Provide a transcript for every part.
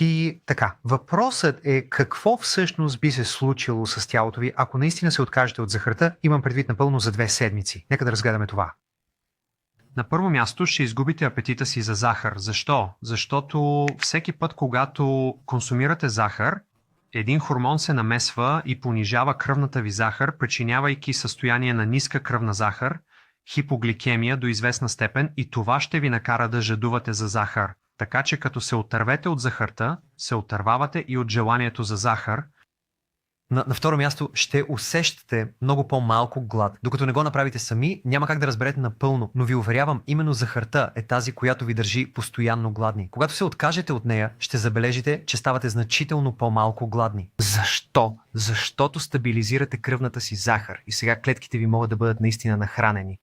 И така, въпросът е какво всъщност би се случило с тялото ви, ако наистина се откажете от захарта, имам предвид напълно за 2 седмици. Нека да разгледаме това. На първо място ще изгубите апетита си за захар. Защо? Защото всеки път, когато консумирате захар, един хормон се намесва и понижава кръвната ви захар, причинявайки състояние на ниска кръвна захар, хипогликемия до известна степен, и това ще ви накара да жадувате за захар. Така че като се отървете от захарта, се отървавате и от желанието за захар. На второ място ще усещате много по-малко глад. Докато не го направите сами, няма как да разберете напълно, но ви уверявам, именно захарта е тази, която ви държи постоянно гладни. Когато се откажете от нея, ще забележите, че ставате значително по-малко гладни. Защо? Защото стабилизирате кръвната си захар и сега клетките ви могат да бъдат наистина нахранени.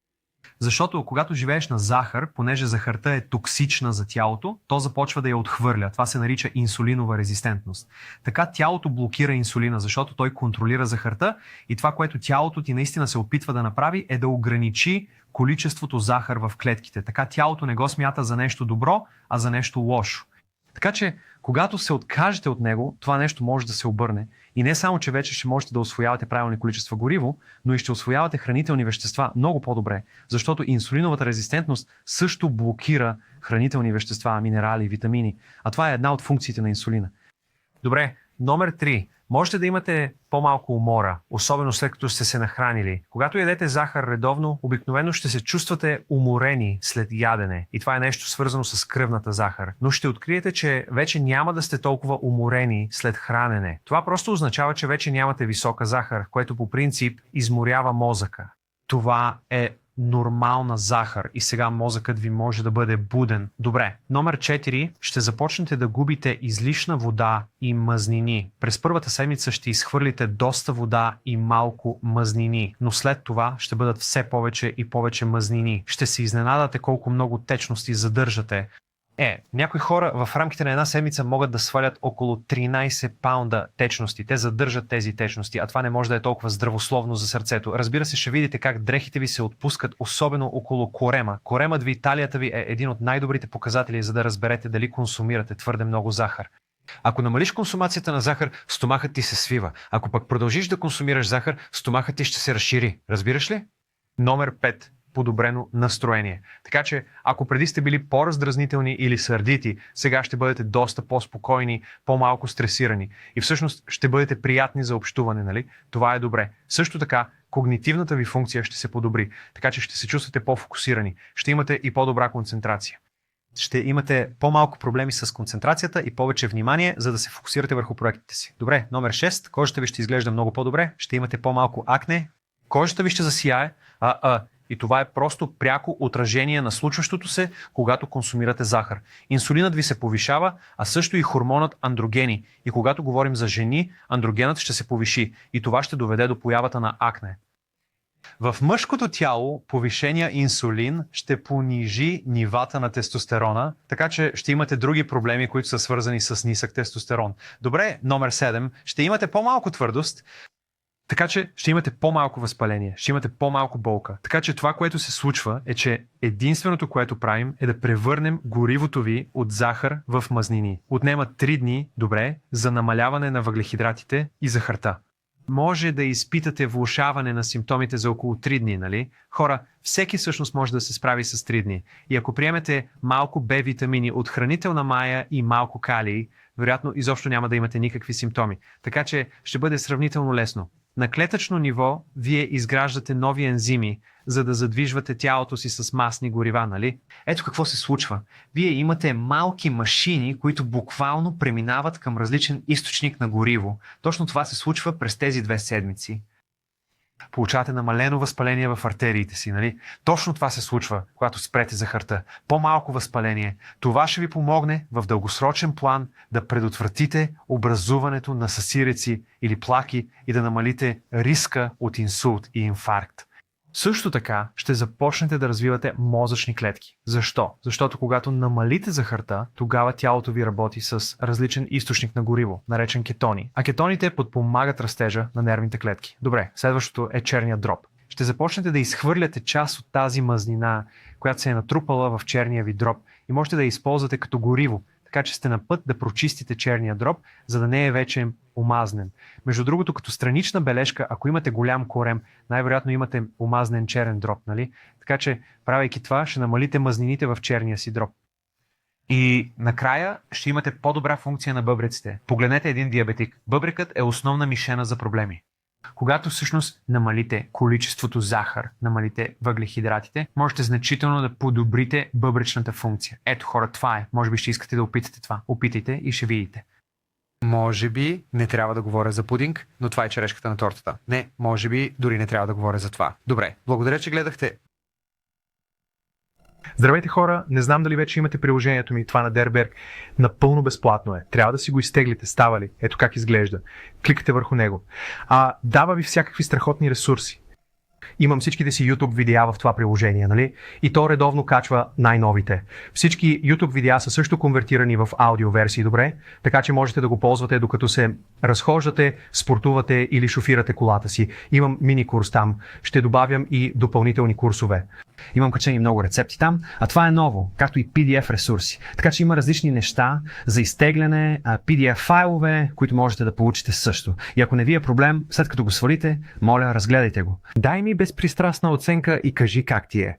Защото когато живееш на захар, понеже захарта е токсична за тялото, то започва да я отхвърля. Това се нарича инсулинова резистентност. Така тялото блокира инсулина, защото той контролира захарта и това, което тялото ти наистина се опитва да направи, е да ограничи количеството захар в клетките. Така тялото не го смята за нещо добро, а за нещо лошо. Така че, когато се откажете от него, това нещо може да се обърне. И не само, че вече ще можете да усвоявате правилни количества гориво, но и ще усвоявате хранителни вещества много по-добре, защото инсулиновата резистентност също блокира хранителни вещества, минерали, витамини, а това е една от функциите на инсулина. Добре, номер 3. Можете да имате по-малко умора, особено след като сте се нахранили. Когато ядете захар редовно, обикновено ще се чувствате уморени след ядене. И това е нещо свързано с кръвната захар. Но ще откриете, че вече няма да сте толкова уморени след хранене. Това просто означава, че вече нямате висока захар, което по принцип изморява мозъка. Това е нормална захар и сега мозъкът ви може да бъде буден. Добре, номер 4. Ще започнете да губите излишна вода и мазнини. През първата седмица ще изхвърлите доста вода и малко мазнини, но след това ще бъдат все повече и повече мазнини. Ще се изненадате колко много течности задържате. Някои хора в рамките на една седмица могат да свалят около 13 паунда течности. Те задържат тези течности, а това не може да е толкова здравословно за сърцето. Разбира се, ще видите как дрехите ви се отпускат, особено около корема. Коремът ви, талията ви е един от най-добрите показатели, за да разберете дали консумирате твърде много захар. Ако намалиш консумацията на захар, стомахът ти се свива. Ако пък продължиш да консумираш захар, стомахът ти ще се разшири. Разбираш ли? Номер 5. Подобрено настроение. Така че, ако преди сте били по-раздразнителни или сърдити, сега ще бъдете доста по-спокойни, по-малко стресирани и всъщност ще бъдете приятни за общуване, нали? Това е добре. Също така, когнитивната ви функция ще се подобри, така че ще се чувствате по-фокусирани, ще имате и по-добра концентрация. Ще имате по-малко проблеми с концентрацията и повече внимание, за да се фокусирате върху проектите си. Добре, номер 6. Кожата ви ще изглежда много по-добре, ще имате по-малко акне, кожата ви ще засияе, и това е просто пряко отражение на случващото се, когато консумирате захар. Инсулинът ви се повишава, а също и хормонът андрогени. И когато говорим за жени, андрогенът ще се повиши и това ще доведе до появата на акне. В мъжкото тяло повишения инсулин ще понижи нивата на тестостерона, така че ще имате други проблеми, които са свързани с нисък тестостерон. Добре, номер 7. Ще имате по-малко твърдост, така че ще имате по-малко възпаление, ще имате по-малко болка. Така че това, което се случва, е, че единственото, което правим, е да превърнем горивото ви от захар в мазнини. Отнема 3 дни, добре, за намаляване на въглехидратите и захарта. Може да изпитате влошаване на симптомите за около 3 дни, нали? Хора, всеки всъщност може да се справи с 3 дни. И ако приемете малко Б-витамини от хранителна мая и малко калий, вероятно изобщо няма да имате никакви симптоми. Така че ще бъде сравнително лесно. На клетъчно ниво вие изграждате нови ензими, за да задвижвате тялото си с масни горива, нали? Ето какво се случва. Вие имате малки машини, които буквално преминават към различен източник на гориво. Точно това се случва през тези 2 седмици. Получавате намалено възпаление в артериите си, нали? Точно това се случва, когато спрете захарта. По-малко възпаление. Това ще ви помогне в дългосрочен план да предотвратите образуването на съсиреци или плаки и да намалите риска от инсулт и инфаркт. Също така ще започнете да развивате мозъчни клетки. Защо? Защото когато намалите захарта, тогава тялото ви работи с различен източник на гориво, наречен кетони. А кетоните подпомагат растежа на нервните клетки. Добре, следващото е черният дроб. Ще започнете да изхвърляте част от тази мазнина, която се е натрупала в черния ви дроб и можете да я използвате като гориво. така че сте на път да прочистите черния дроб, за да не е вече омазнен. Между другото, като странична бележка, ако имате голям корем, най-вероятно имате омазнен черен дроб, нали? Така че, правейки това, ще намалите мазнините в черния си дроб. И накрая ще имате по-добра функция на бъбреците. Погледнете един диабетик. Бъбрекът е основна мишена за проблеми. Когато всъщност намалите количеството захар, намалите въглехидратите, можете значително да подобрите бъбречната функция. Ето хора, това е. Може би ще искате да опитате това. Опитайте и ще видите. Може би не трябва да говоря за пудинг, но това е черешката на тортата. Не, може би дори не трябва да говоря за това. Добре, благодаря, че гледахте. Здравейте хора, не знам дали вече имате приложението ми, това на Derberg. Напълно безплатно е. Трябва да си го изтеглите, става ли? Ето как изглежда. Кликате върху него. Дава ви всякакви страхотни ресурси. Имам всичките си YouTube видеа в това приложение, нали? И то редовно качва най-новите. Всички YouTube видеа са също конвертирани в аудио версии, добре? Така че можете да го ползвате докато се разхождате, спортувате или шофирате колата си. Имам мини курс там. Ще добавям и допълнителни курсове. Имам качени много рецепти там, а това е ново, както и PDF ресурси. Така че има различни неща за изтегляне, PDF файлове, които можете да получите също. И ако не ви е проблем, след като го свалите, моля, разгледайте го. Дай ми безпристрастна оценка и кажи как ти е.